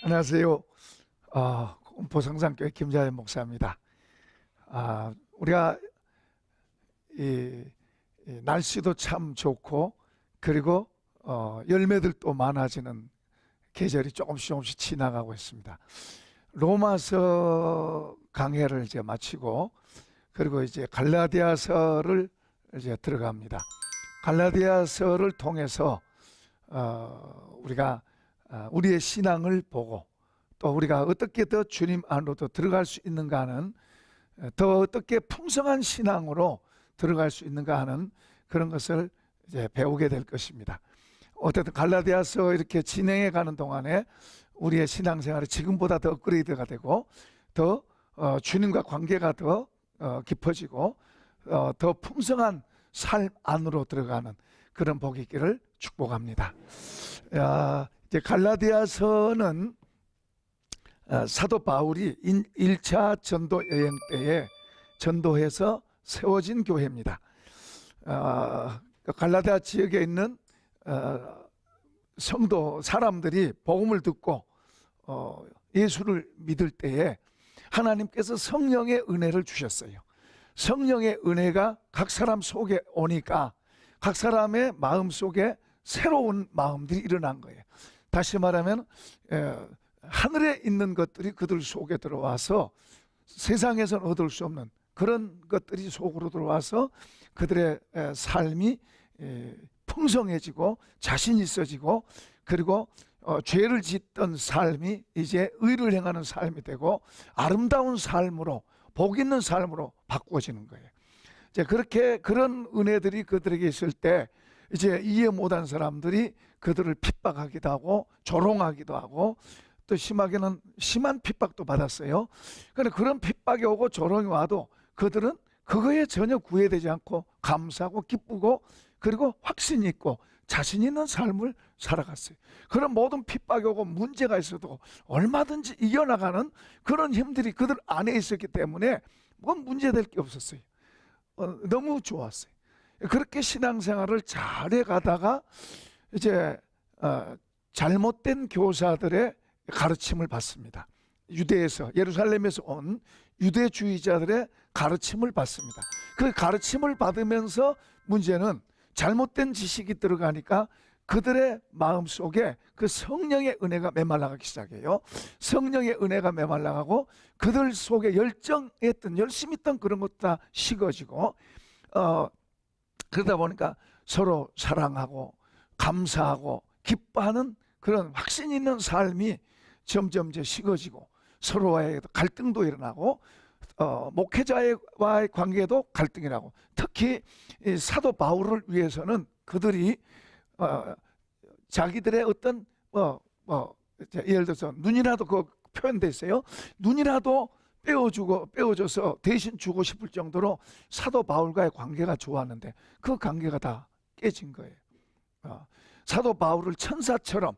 안녕하세요. 보성산교회 김자연 목사입니다. 우리가 이 날씨도 참 좋고, 그리고 열매들도 많아지는 계절이 조금씩 지나가고 있습니다. 로마서 강해를 이제 마치고, 그리고 이제 갈라디아서를 이제 들어갑니다. 갈라디아서를 통해서 우리가 우리의 신앙을 보고, 또 우리가 어떻게 더 주님 안으로도 들어갈 수 있는가 하는, 더 어떻게 풍성한 신앙으로 들어갈 수 있는가 하는 그런 것을 이제 배우게 될 것입니다. 어쨌든 갈라디아서 이렇게 진행해 가는 동안에 우리의 신앙생활이 지금보다 더 업그레이드가 되고, 더 주님과 관계가 더 깊어지고, 더 풍성한 삶 안으로 들어가는 그런 복이 있기를 축복합니다. 이제 갈라디아서는 사도 바울이 1차 전도 여행 때에 전도해서 세워진 교회입니다. 갈라디아 지역에 있는 성도 사람들이 복음을 듣고 예수를 믿을 때에 하나님께서 성령의 은혜를 주셨어요. 성령의 은혜가 각 사람 속에 오니까 각 사람의 마음 속에 새로운 마음들이 일어난 거예요. 다시 말하면 하늘에 있는 것들이 그들 속에 들어와서 세상에서는 얻을 수 없는 그런 것들이 속으로 들어와서 그들의 삶이 풍성해지고 자신 있어지고, 그리고 죄를 짓던 삶이 이제 의를 행하는 삶이 되고 아름다운 삶으로, 복 있는 삶으로 바꾸어지는 거예요. 이제 그렇게 그런 은혜들이 그들에게 있을 때 이제 이해 못한 사람들이 그들을 핍박하기도 하고 조롱하기도 하고, 또 심하게는 심한 핍박도 받았어요. 그런데 그런 핍박이 오고 조롱이 와도 그들은 그거에 전혀 구애되지 않고 감사하고 기쁘고, 그리고 확신이 있고 자신 있는 삶을 살아갔어요. 그런 모든 핍박이 오고 문제가 있어도 얼마든지 이겨나가는 그런 힘들이 그들 안에 있었기 때문에 뭔 문제될 게 없었어요. 너무 좋았어요. 그렇게 신앙생활을 잘해 가다가 이제 잘못된 교사들의 가르침을 받습니다. 유대에서, 예루살렘에서 온 유대주의자들의 가르침을 받습니다. 그 가르침을 받으면서 문제는 잘못된 지식이 들어가니까 그들의 마음속에 그 성령의 은혜가 메말라가기 시작해요. 성령의 은혜가 메말라가고 그들 속에 열정했던, 열심히 했던 그런 것도 다 식어지고, 그러다 보니까 서로 사랑하고 감사하고 기뻐하는 그런 확신 있는 삶이 점점 이제 식어지고, 서로와의 갈등도 일어나고, 목회자와의 관계도 갈등이 나고, 특히 이 사도 바울을 위해서는 그들이 자기들의 어떤 예를 들어서 눈이라도 그 표현돼 있어요. 눈이라도 빼어줘서 대신 주고 싶을 정도로 사도 바울과의 관계가 좋았는데 그 관계가 다 깨진 거예요. 사도 바울을 천사처럼,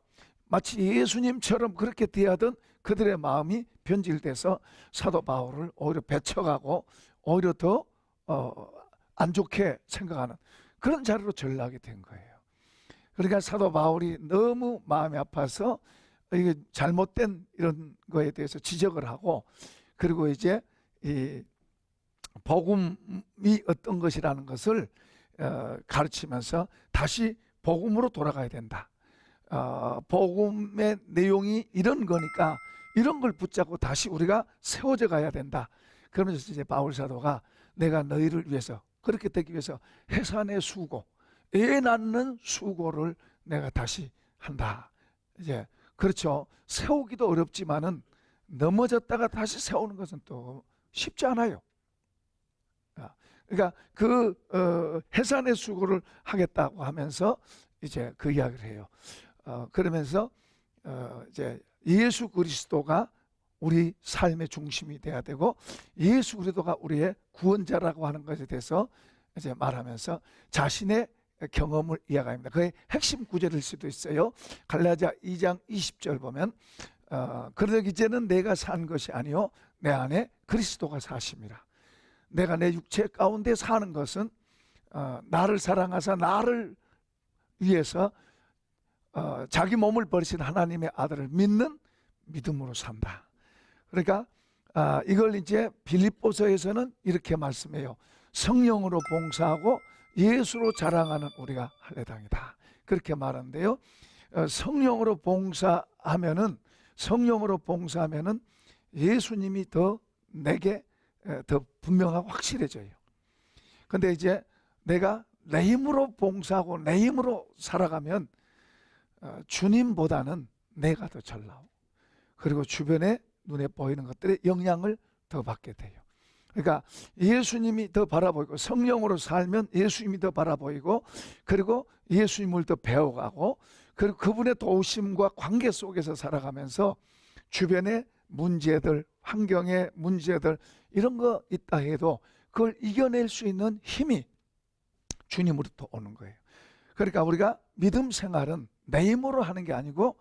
마치 예수님처럼 그렇게 대하던 그들의 마음이 변질돼서 사도 바울을 오히려 배척하고 오히려 더 안 좋게 생각하는 그런 자리로 전락이 된 거예요. 그러니까 사도 바울이 너무 마음이 아파서 이게 잘못된 이런 거에 대해서 지적을 하고, 그리고 이제 이 복음이 어떤 것이라는 것을 가르치면서 다시 복음으로 돌아가야 된다. 복음의 내용이 이런 거니까 이런 걸 붙잡고 다시 우리가 세워져 가야 된다. 그러면서 이제 바울 사도가 내가 너희를 위해서, 그렇게 되기 위해서 해산의 수고, 애 낳는 수고를 내가 다시 한다. 이제 그렇죠. 세우기도 어렵지만은 넘어졌다가 다시 세우는 것은 또 쉽지 않아요. 그러니까 그 해산의 수고를 하겠다고 하면서 이제 그 이야기를 해요. 그러면서 이제 예수 그리스도가 우리 삶의 중심이 돼야 되고, 예수 그리스도가 우리의 구원자라고 하는 것에 대해서 이제 말하면서 자신의 경험을 이야기합니다. 그의 핵심 구절일 수도 있어요. 갈라디아 2장 20절 보면 그러기 이제는 내가 산 것이 아니요 내 안에 그리스도가 사심이라. 내가 내 육체 가운데 사는 것은 나를 사랑하사 나를 위해서 자기 몸을 버리신 하나님의 아들을 믿는 믿음으로 산다. 그러니까 이걸 이제 빌립보서에서는 이렇게 말씀해요. 성령으로 봉사하고 예수로 자랑하는 우리가 할례당이다. 그렇게 말하는데요. 성령으로 봉사하면은 예수님이 더 내게 더 분명하고 확실해져요. 근데 이제 내가 내 힘으로 봉사하고 내 힘으로 살아가면 주님보다는 내가 더 잘 나오고, 그리고 주변에 눈에 보이는 것들의 영향을 더 받게 돼요. 그러니까 예수님이 더 바라보이고, 성령으로 살면 예수님이 더 바라보이고, 그리고 예수님을 더 배워가고, 그리고 그분의 도우심과 관계 속에서 살아가면서 주변의 문제들, 환경의 문제들, 이런 거 있다 해도 그걸 이겨낼 수 있는 힘이 주님으로부터 오는 거예요. 그러니까 우리가 믿음 생활은 내 힘으로 하는 게 아니고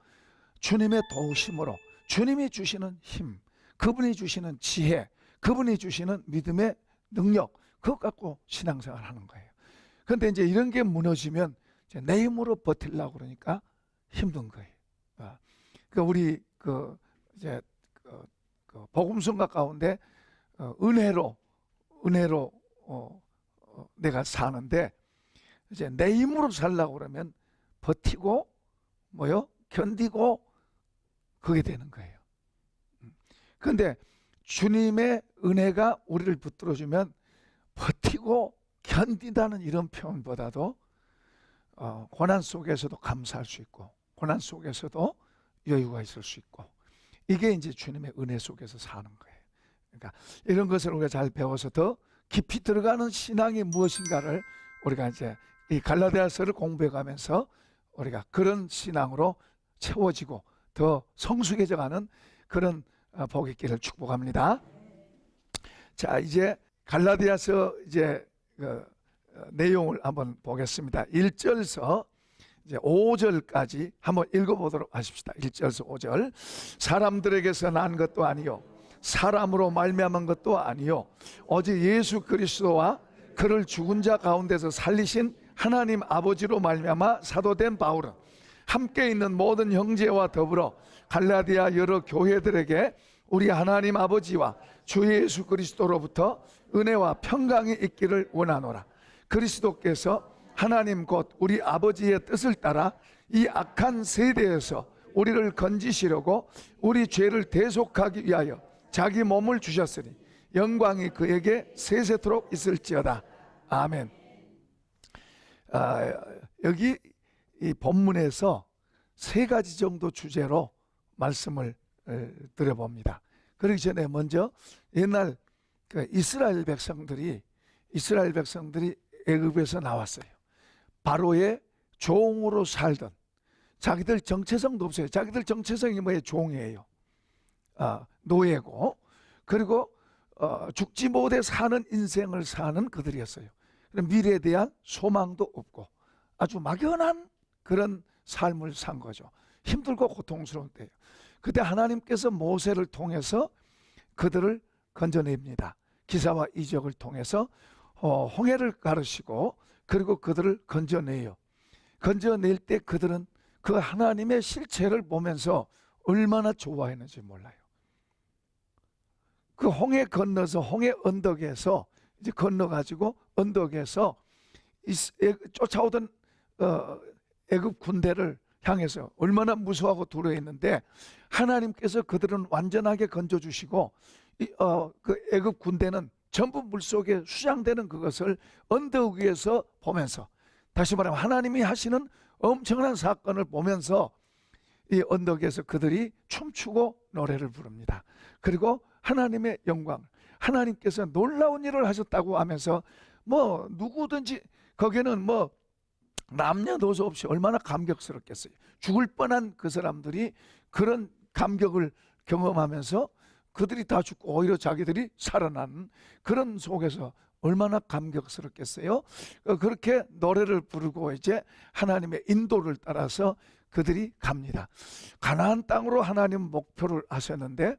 주님의 도우심으로, 주님이 주시는 힘, 그분이 주시는 지혜, 그분이 주시는 믿음의 능력, 그것 갖고 신앙생활 하는 거예요. 그런데 이제 이런 게 무너지면 이제 내 힘으로 버틸려고 그러니까 힘든 거예요. 그러니까 우리 이제 복음성가 가운데 은혜로 내가 사는데, 이제 내 힘으로 살려고 그러면 버티고 견디고 그게 되는 거예요. 그런데 주님의 은혜가 우리를 붙들어주면 버티고 견딘다는 이런 표현보다도 고난 속에서도 감사할 수 있고, 고난 속에서도 여유가 있을 수 있고, 이게 이제 주님의 은혜 속에서 사는 거예요. 그러니까 이런 것을 우리가 잘 배워서 더 깊이 들어가는 신앙이 무엇인가를 우리가 이제 이 갈라디아서를 공부해가면서 우리가 그런 신앙으로 채워지고 더 성숙해져가는 그런 복의 길을 축복합니다. 자, 이제 갈라디아서 이제 내용을 한번 보겠습니다. 1절서 이제 5절까지 한번 읽어보도록 하십시다. 1절서 5절. 사람들에게서 난 것도 아니요, 사람으로 말미암은 것도 아니요, 오직 예수 그리스도와 그를 죽은 자 가운데서 살리신 하나님 아버지로 말미암아 사도된 바울은 함께 있는 모든 형제와 더불어 갈라디아 여러 교회들에게 우리 하나님 아버지와 주 예수 그리스도로부터 은혜와 평강이 있기를 원하노라. 그리스도께서 하나님 곧 우리 아버지의 뜻을 따라 이 악한 세대에서 우리를 건지시려고 우리 죄를 대속하기 위하여 자기 몸을 주셨으니 영광이 그에게 세세토록 있을지어다. 아멘. 여기 이 본문에서 세 가지 정도 주제로 말씀을 드려봅니다. 그러기 전에 먼저 옛날 이스라엘 백성들이 애굽에서 나왔어요. 바로의 종으로 살던, 자기들 정체성도 없어요. 자기들 정체성이 뭐예요? 종이에요. 노예고, 그리고 죽지 못해 사는 인생을 사는 그들이었어요. 미래에 대한 소망도 없고 아주 막연한 그런 삶을 산 거죠. 힘들고 고통스러운 때예요. 그때 하나님께서 모세를 통해서 그들을 건져냅니다. 기사와 이적을 통해서 홍해를 가르시고, 그리고 그들을 건져내요. 건져낼 때 그들은 그 하나님의 실체를 보면서 얼마나 좋아했는지 몰라요. 그 홍해 건너서 홍해 언덕에서 이제 건너가지고 언덕에서 쫓아오던 애굽 군대를 향해서 얼마나 무서워하고 두려워했는데, 하나님께서 그들은 완전하게 건져주시고 그 애굽 군대는 전부 물속에 수장되는 그것을 언덕 위에서 보면서, 다시 말하면 하나님이 하시는 엄청난 사건을 보면서 이 언덕에서 그들이 춤추고 노래를 부릅니다. 그리고 하나님의 영광, 하나님께서 놀라운 일을 하셨다고 하면서 누구든지 거기는 남녀노소 없이 얼마나 감격스럽겠어요. 죽을 뻔한 그 사람들이 그런 감격을 경험하면서 그들이 다 죽고 오히려 자기들이 살아나는 그런 속에서 얼마나 감격스럽겠어요. 그렇게 노래를 부르고 이제 하나님의 인도를 따라서 그들이 갑니다. 가나안 땅으로 하나님 목표를 하셨는데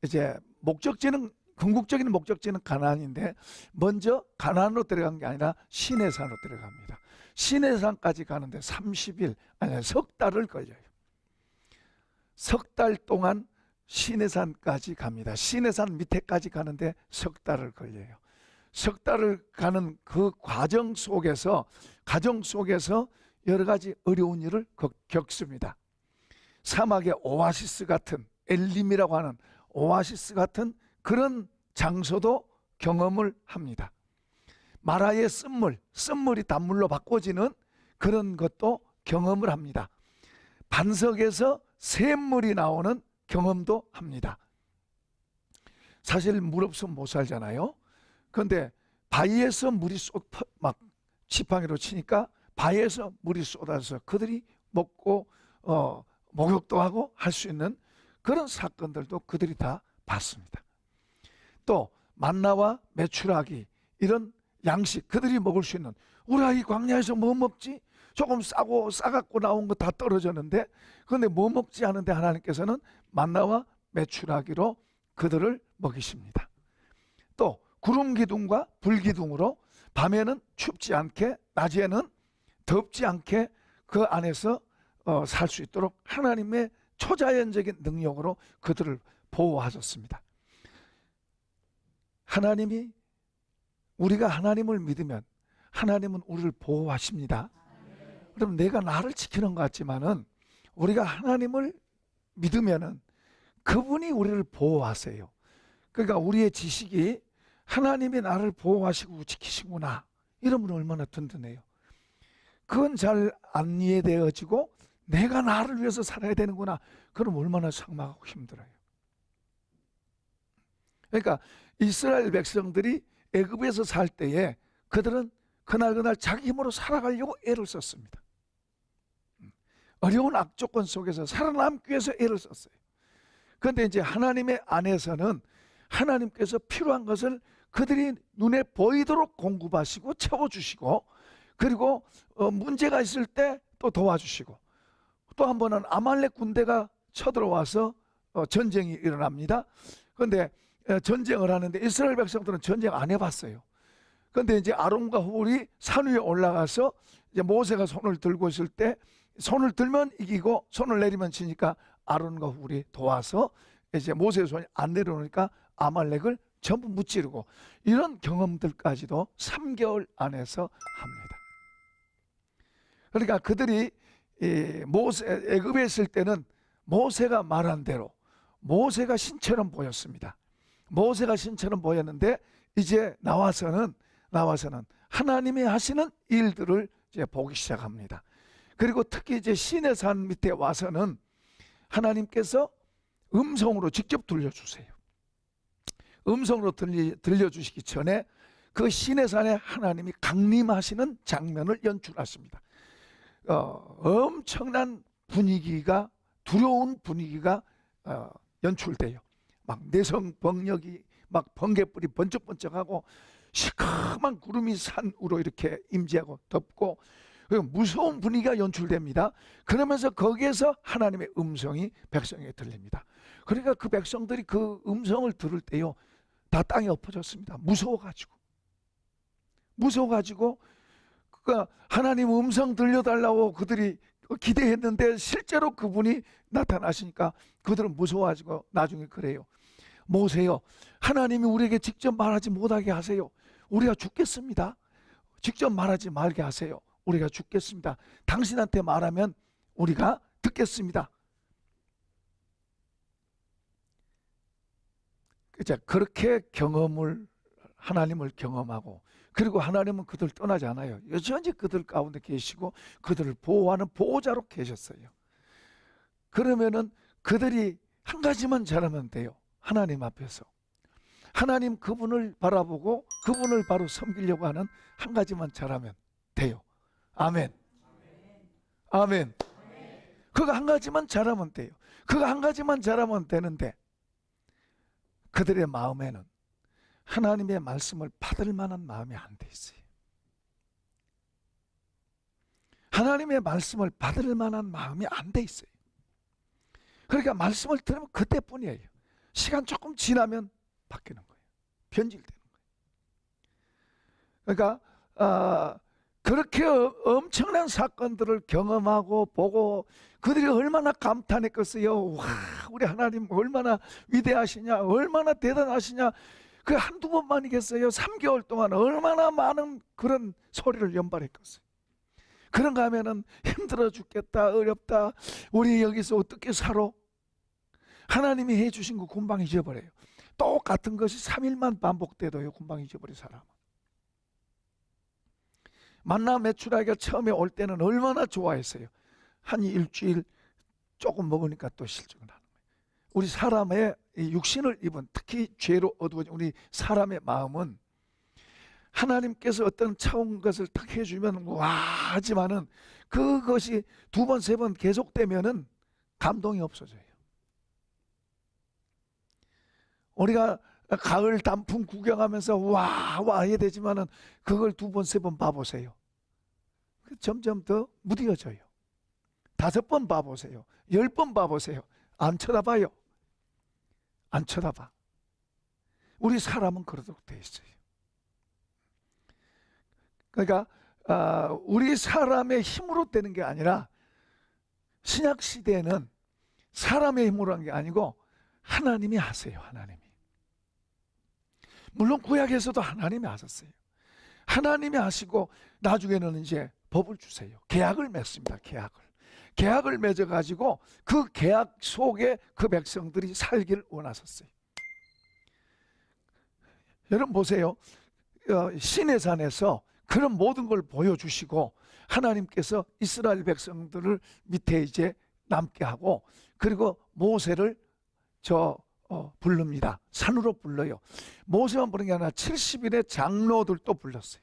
이제 목적지는, 궁극적인 목적지는 가나안인데 먼저 가나안으로 들어간 게 아니라 시내산으로 들어갑니다. 시내산까지 가는데 30일 아니 석 달을 걸려요. 석 달 동안 시내산까지 갑니다. 시내산 밑에까지 가는데 석 달을 걸려요. 석 달을 가는 그 과정 속에서, 가정 속에서 여러 가지 어려운 일을 겪습니다. 사막의 오아시스 같은, 엘림이라고 하는 오아시스 같은 그런 장소도 경험을 합니다. 마라의 쓴물이 단물로 바꿔지는 그런 것도 경험을 합니다. 반석에서 샘물이 나오는 경험도 합니다. 사실 물 없으면 못 살잖아요. 그런데 바위에서 물이 막 지팡이로 치니까 바위에서 물이 쏟아져서 그들이 먹고 목욕도 하고 할 수 있는 그런 사건들도 그들이 다 봤습니다. 또 만나와 메추라기, 이런 양식, 그들이 먹을 수 있는, 우리가 이 광야에서 뭐 먹지? 조금 싸갖고 나온 거 다 떨어졌는데, 그런데 뭐 먹지 않은데 하나님께서는 만나와 메추라기로 그들을 먹이십니다. 또 구름 기둥과 불 기둥으로 밤에는 춥지 않게, 낮에는 덥지 않게 그 안에서 살 수 있도록 하나님의 초자연적인 능력으로 그들을 보호하셨습니다. 하나님이, 우리가 하나님을 믿으면 하나님은 우리를 보호하십니다. 그럼 내가 나를 지키는 것 같지만은 우리가 하나님을 믿으면은 그분이 우리를 보호하세요. 그러니까 우리의 지식이 하나님이 나를 보호하시고 지키시구나, 이러면 얼마나 든든해요. 그건 잘 안 이해되어지고 내가 나를 위해서 살아야 되는구나, 그럼 얼마나 삭막하고 힘들어요. 그러니까 이스라엘 백성들이 애굽에서 살 때에 그들은 그날 자기 힘으로 살아가려고 애를 썼습니다. 어려운 악조건 속에서 살아남기 위해서 애를 썼어요. 그런데 이제 하나님의 안에서는 하나님께서 필요한 것을 그들이 눈에 보이도록 공급하시고 채워주시고, 그리고 문제가 있을 때 또 도와주시고, 또 한 번은 아말렉 군대가 쳐들어와서 전쟁이 일어납니다. 그런데 전쟁을 하는데 이스라엘 백성들은 전쟁 안 해봤어요. 그런데 이제 아론과 훌이 산 위에 올라가서 이제 모세가 손을 들고 있을 때, 손을 들면 이기고 손을 내리면 지니까 아론과 훌이 도와서 이제 모세의 손이 안 내려오니까 아말렉을 전부 무찌르고, 이런 경험들까지도 3개월 안에서 합니다. 그러니까 그들이 애굽에 있을 때는 모세가 말한 대로 모세가 신처럼 보였습니다. 모세가 신처럼 보였는데 이제 나와서는 하나님이 하시는 일들을 이제 보기 시작합니다. 그리고 특히 이제 시내산 밑에 와서는 하나님께서 음성으로 직접 들려주세요. 음성으로 들려주시기 전에 그 시내산에 하나님이 강림하시는 장면을 연출하십니다. 엄청난 분위기가, 두려운 분위기가 연출돼요. 막 내성병력이 막 번개불이 번쩍번쩍하고 시커먼 구름이 산 위로 이렇게 임재하고 덮고 무서운 분위기가 연출됩니다. 그러면서 거기에서 하나님의 음성이 백성에게 들립니다. 그러니까 그 백성들이 그 음성을 들을 때요, 다 땅에 엎어졌습니다. 무서워가지고 그러니까 하나님 음성 들려달라고 그들이 기대했는데 실제로 그분이 나타나시니까 그들은 무서워가지고 나중에 그래요. 모세요, 하나님이 우리에게 직접 말하지 못하게 하세요. 우리가 죽겠습니다. 직접 말하지 말게 하세요. 우리가 죽겠습니다. 당신한테 말하면 우리가 듣겠습니다. 그렇게 하나님을 경험하고, 그리고 하나님은 그들 떠나지 않아요. 여전히 그들 가운데 계시고 그들을 보호하는 보호자로 계셨어요. 그러면은 그들이 한 가지만 잘하면 돼요. 하나님 앞에서 하나님 그분을 바라보고 그분을 바로 섬기려고 하는 한 가지만 잘하면 돼요. 아멘. 아멘. 그거 한 가지만 잘하면 돼요. 그거 한 가지만 잘하면 되는데, 그들의 마음에는 하나님의 말씀을 받을 만한 마음이 안 돼 있어요. 하나님의 말씀을 받을 만한 마음이 안 돼 있어요. 그러니까 말씀을 들으면 그때뿐이에요. 시간 조금 지나면 바뀌는 거예요. 변질되는 거예요. 그러니까 그렇게 엄청난 사건들을 경험하고 보고 그들이 얼마나 감탄했겠어요. 와, 우리 하나님 얼마나 위대하시냐, 얼마나 대단하시냐. 그 한두 번만이겠어요. 3개월 동안 얼마나 많은 그런 소리를 연발했겠어요. 그런가 하면은 힘들어 죽겠다, 어렵다, 우리 여기서 어떻게 살아? 하나님이 해주신 거 금방 잊어버려요. 똑같은 것이 3일만 반복돼도요 금방 잊어버려 사람은. 만나 메추라기가 처음에 올 때는 얼마나 좋아했어요. 한 일주일 조금 먹으니까 또 실증을 하는 거예요. 우리 사람의 육신을 입은, 특히 죄로 어두워진 우리 사람의 마음은 하나님께서 어떤 차원 것을 탁 해주면 와 하지만은 그것이 두 번, 세 번 계속되면은 감동이 없어져요. 우리가 가을 단풍 구경하면서 와 해야 되지만은 그걸 두 번, 세 번 봐보세요. 점점 더 무뎌져요. 5번 봐보세요. 10번 봐보세요. 안 쳐다봐요. 안 쳐다봐. 우리 사람은 그러도록 돼 있어요. 그러니까 우리 사람의 힘으로 되는 게 아니라, 신약 시대에는 사람의 힘으로 한 게 아니고 하나님이 하세요. 하나님이. 물론 구약에서도 하나님이 하셨어요. 하나님이 하시고 나중에는 이제 법을 주세요. 계약을 맺습니다. 계약을 맺어가지고 그 계약 속에 그 백성들이 살기를 원하셨어요. 여러분 보세요. 시내산에서 그런 모든 걸 보여주시고 하나님께서 이스라엘 백성들을 밑에 이제 남게 하고, 그리고 모세를 부릅니다. 산으로 불러요. 모세만 부른 게 아니라 70인의 장로들도 불렀어요.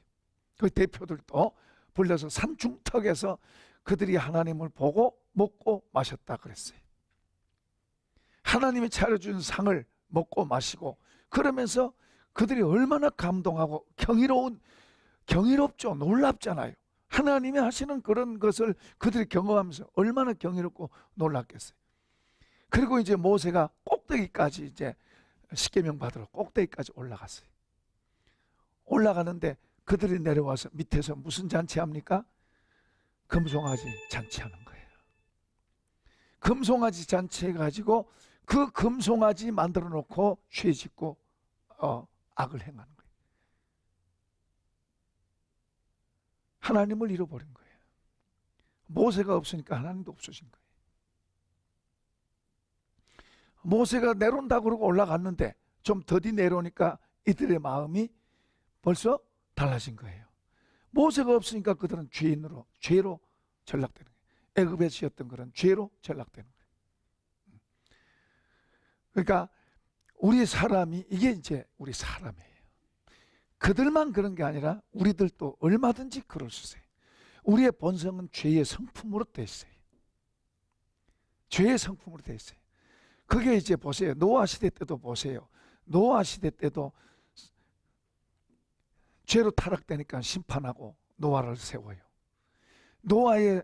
그 대표들도 불러서 산중턱에서 그들이 하나님을 보고 먹고 마셨다 그랬어요. 하나님이 차려준 상을 먹고 마시고, 그러면서 그들이 얼마나 감동하고 경이롭죠. 놀랍잖아요. 하나님이 하시는 그런 것을 그들이 경험하면서 얼마나 경이롭고 놀랐겠어요. 그리고 이제 모세가 꼭대기까지 이제 십계명 받으러 꼭대기까지 올라갔어요. 올라가는데 그들이 내려와서 밑에서 무슨 잔치합니까? 금송아지 잔치하는 거예요. 금송아지 잔치해가지고 그 금송아지 만들어 놓고 죄 짓고 악을 행하는 거예요. 하나님을 잃어버린 거예요. 모세가 없으니까 하나님도 없어진 거예요. 모세가 내려온다 그러고 올라갔는데 좀 더디 내려오니까 이들의 마음이 벌써 달라진 거예요. 모세가 없으니까 그들은 죄로 전락되는 거예요. 애굽에 지었던 그런 죄로 전락되는 거예요. 그러니까 우리 사람이, 이게 이제 우리 사람이에요. 그들만 그런 게 아니라 우리들도 얼마든지 그럴 수 있어요. 우리의 본성은 죄의 성품으로 되어 있어요. 죄의 성품으로 되어 있어요. 그게 이제 보세요. 노아 시대 때도 보세요. 노아 시대 때도 죄로 타락되니까 심판하고 노아를 세워요. 노아의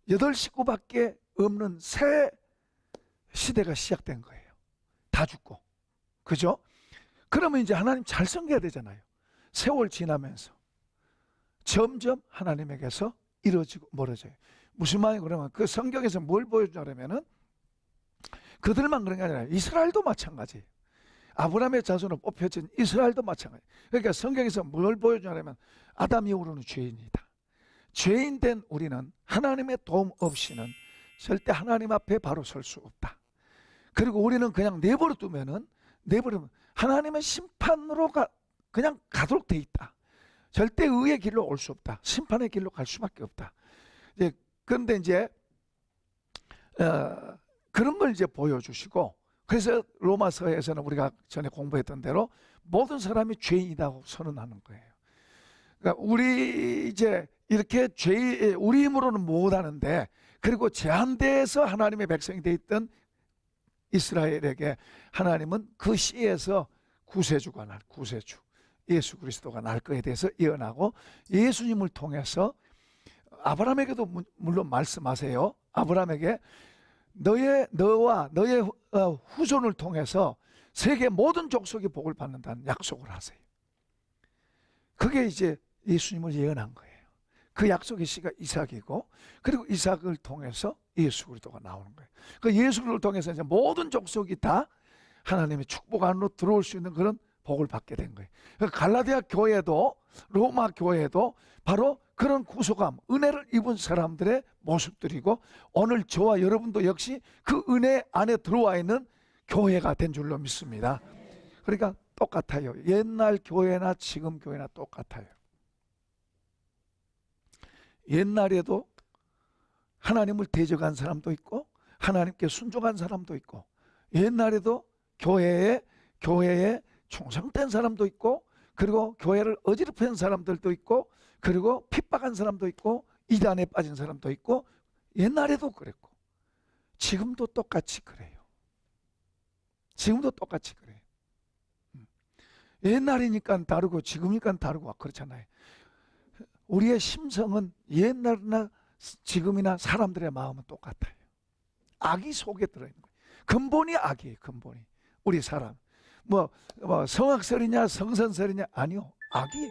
8식구밖에 없는 새 시대가 시작된 거예요. 다 죽고. 그죠? 그러면 이제 하나님 잘 섬겨야 되잖아요. 세월 지나면서 점점 하나님에게서 이루어지고 멀어져요. 무슨 말이냐 그러면 그 성경에서 뭘 보여주냐면은 그들만 그런 게 아니라 이스라엘도 마찬가지예요. 아브라함의 자손으로 뽑혀진 이스라엘도 마찬가지예요. 그러니까 성경에서 뭘 보여주냐면 아담 이후로는 죄인이다. 죄인된 우리는 하나님의 도움 없이는 절대 하나님 앞에 바로 설 수 없다. 그리고 우리는 그냥 내버려두면 하나님의 심판으로 그냥 가도록 돼 있다. 절대 의의 길로 올 수 없다. 심판의 길로 갈 수밖에 없다. 그런데 이제 그런 걸 이제 보여주시고, 그래서 로마서에서는 우리가 전에 공부했던 대로 모든 사람이 죄인이라고 선언하는 거예요. 그러니까 우리 이제 이렇게 우리 힘으로는 못하는데, 그리고 제한돼서 하나님의 백성이 돼 있던 이스라엘에게 하나님은 그 씨에서 구세주가 구세주 예수 그리스도가 날 거에 대해서 예언하고, 예수님을 통해서 아브라함에게도 물론 말씀하세요. 아브라함에게 너와 너의 후손을 통해서 세계 모든 족속이 복을 받는다는 약속을 하세요. 그게 이제 예수님을 예언한 거예요. 그 약속의 씨가 이삭이고, 그리고 이삭을 통해서 예수 그리스도가 나오는 거예요. 그 예수 그리스도를 통해서 이제 모든 족속이 다 하나님의 축복 안으로 들어올 수 있는 그런 복을 받게 된 거예요. 갈라디아 교회도, 로마 교회도 바로 그런 구속함, 은혜를 입은 사람들의 모습들이고, 오늘 저와 여러분도 역시 그 은혜 안에 들어와 있는 교회가 된 줄로 믿습니다. 그러니까 똑같아요. 옛날 교회나 지금 교회나 똑같아요. 옛날에도 하나님을 대적한 사람도 있고 하나님께 순종한 사람도 있고, 옛날에도 교회에 충성된 사람도 있고, 그리고 교회를 어지럽힌 사람들도 있고, 그리고 핍박한 사람도 있고, 이단에 빠진 사람도 있고, 옛날에도 그랬고 지금도 똑같이 그래요. 지금도 똑같이 그래요. 옛날이니까 다르고 지금이니까 다르고 그렇잖아요. 우리의 심성은 옛날이나 지금이나 사람들의 마음은 똑같아요. 악이 속에 들어있는 거예요. 근본이 악이에요. 근본이. 우리 사람 뭐 성악설이냐 성선설이냐, 아니요, 악이에요.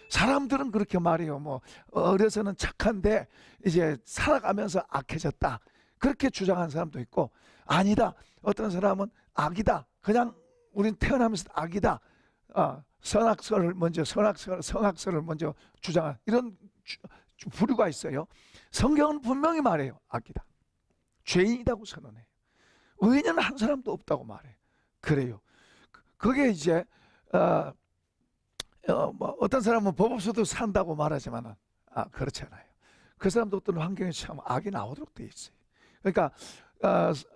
사람들은 그렇게 말해요. 뭐 어려서는 착한데 이제 살아가면서 악해졌다, 그렇게 주장하는 사람도 있고, 아니다, 어떤 사람은 악이다, 그냥 우린 태어나면서 악이다, 성악설을 먼저 주장하는 이런 부류가 있어요. 성경은 분명히 말해요. 악이다, 죄인이라고 선언해요. 의인은 한 사람도 없다고 말해요. 그래요. 그게 이제 뭐 어떤 사람은 법 없어도 산다고 말하지만 그렇잖아요. 그 사람도 어떤 환경에 처하면 악이 나오도록 되어 있어요. 그러니까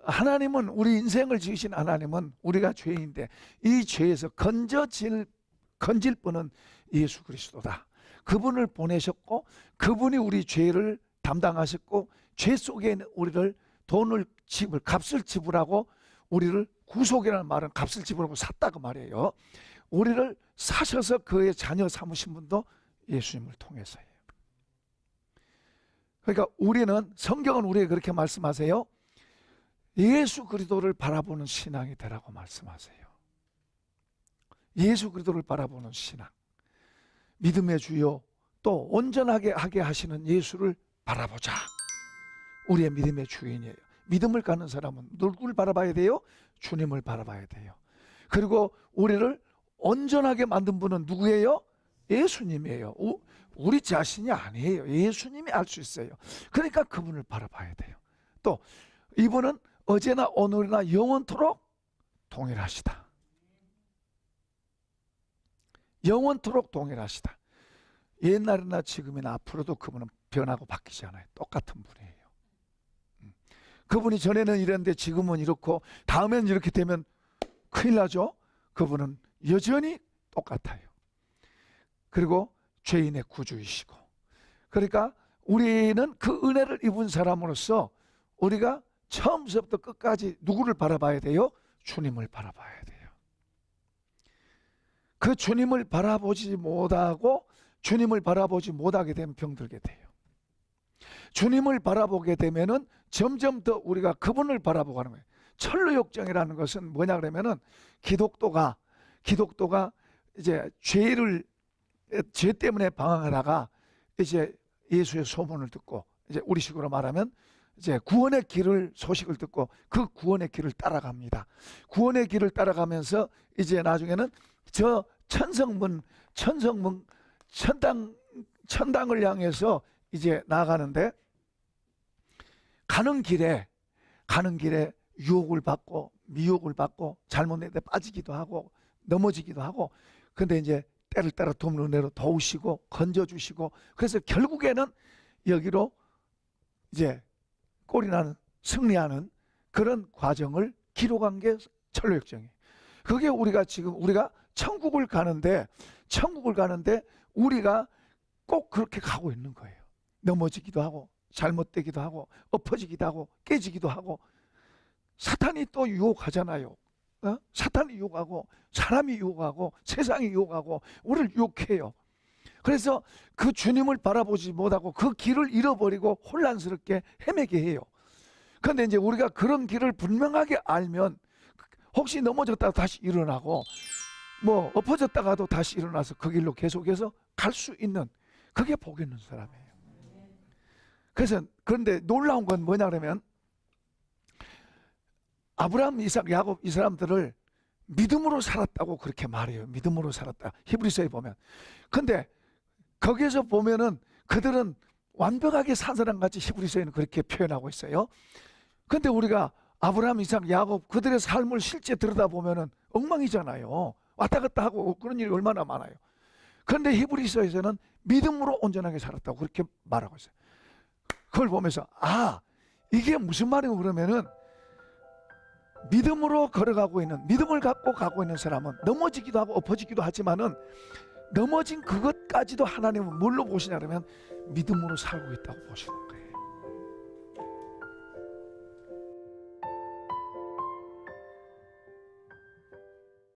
하나님은, 우리 인생을 지으신 하나님은 우리가 죄인데 이 죄에서 건질 분은 예수 그리스도다. 그분을 보내셨고, 그분이 우리 죄를 담당하셨고, 죄 속에 있는 우리를 값을 지불하고, 우리를 구속이라는 말은 값을 지불하고 샀다고 말이에요. 우리를 사셔서 그의 자녀 삼으신 분도 예수님을 통해서예요. 그러니까 우리는, 성경은 우리에게 그렇게 말씀하세요. 예수 그리스도를 바라보는 신앙이 되라고 말씀하세요. 예수 그리스도를 바라보는 신앙, 믿음의 주요, 또 온전하게 하게 하시는 예수를 바라보자. 우리의 믿음의 주인이에요. 믿음을 갖는 사람은 누구를 바라봐야 돼요? 주님을 바라봐야 돼요. 그리고 우리를 온전하게 만든 분은 누구예요? 예수님이에요. 우리 자신이 아니에요. 예수님이 알 수 있어요. 그러니까 그분을 바라봐야 돼요. 또 이분은 어제나 오늘이나 영원토록 동일하시다. 영원토록 동일하시다. 옛날이나 지금이나 앞으로도 그분은 변하고 바뀌지 않아요. 똑같은 분이에요. 그분이 전에는 이랬는데 지금은 이렇고 다음에는 이렇게 되면 큰일 나죠. 그분은 여전히 똑같아요. 그리고 죄인의 구주이시고, 그러니까 우리는 그 은혜를 입은 사람으로서 우리가 처음부터 끝까지 누구를 바라봐야 돼요? 주님을 바라봐야 돼요. 그 주님을 바라보지 못하게 되면 병들게 돼요. 주님을 바라보게 되면은 점점 더 우리가 그분을 바라보고 하는 거예요. 천루욕정이라는 것은 뭐냐 그러면은, 기독도가 이제 죄 때문에 방황하다가 이제 예수의 소문을 듣고, 이제 우리식으로 말하면 이제 구원의 소식을 듣고 그 구원의 길을 따라갑니다. 구원의 길을 따라가면서 이제 나중에는 저 천당을 향해서 이제 나가는데, 가는 길에 유혹을 받고 미혹을 받고 잘못된 데 빠지기도 하고 넘어지기도 하고, 근데 이제 때를 따라 돕는 은혜로 도우시고 건져주시고, 그래서 결국에는 여기로 이제 꼴이 나는, 승리하는 그런 과정을 기록한 게 천루역정이에요. 그게 우리가 천국을 가는데 우리가 꼭 그렇게 가고 있는 거예요. 넘어지기도 하고 잘못되기도 하고 엎어지기도 하고 깨지기도 하고, 사탄이 또 유혹하잖아요. 사탄이 유혹하고 사람이 유혹하고 세상이 유혹하고 우리를 유혹해요. 그래서 그 주님을 바라보지 못하고 그 길을 잃어버리고 혼란스럽게 헤매게 해요. 그런데 이제 우리가 그런 길을 분명하게 알면, 혹시 넘어졌다가 다시 일어나고 뭐 엎어졌다가도 다시 일어나서 그 길로 계속해서 갈 수 있는, 그게 복 있는 사람이에요. 그래서 그런데 놀라운 건 뭐냐 그러면 아브라함, 이삭, 야곱 이 사람들을 믿음으로 살았다고 그렇게 말해요. 믿음으로 살았다. 히브리서에 보면. 근데 거기에서 보면은 그들은 완벽하게 산 사람 같이 히브리서에는 그렇게 표현하고 있어요. 근데 우리가 아브라함, 이삭, 야곱 그들의 삶을 실제 들여다보면은 엉망이잖아요. 왔다 갔다 하고 그런 일이 얼마나 많아요. 그런데 히브리서에서는 믿음으로 온전하게 살았다고 그렇게 말하고 있어요. 그걸 보면서 이게 무슨 말이고 그러면은 믿음으로 걸어가고 있는, 믿음을 갖고 가고 있는 사람은 넘어지기도 하고 엎어지기도 하지만은 넘어진 그것까지도 하나님은 뭘로 보시냐면 믿음으로 살고 있다고 보시는 거예요.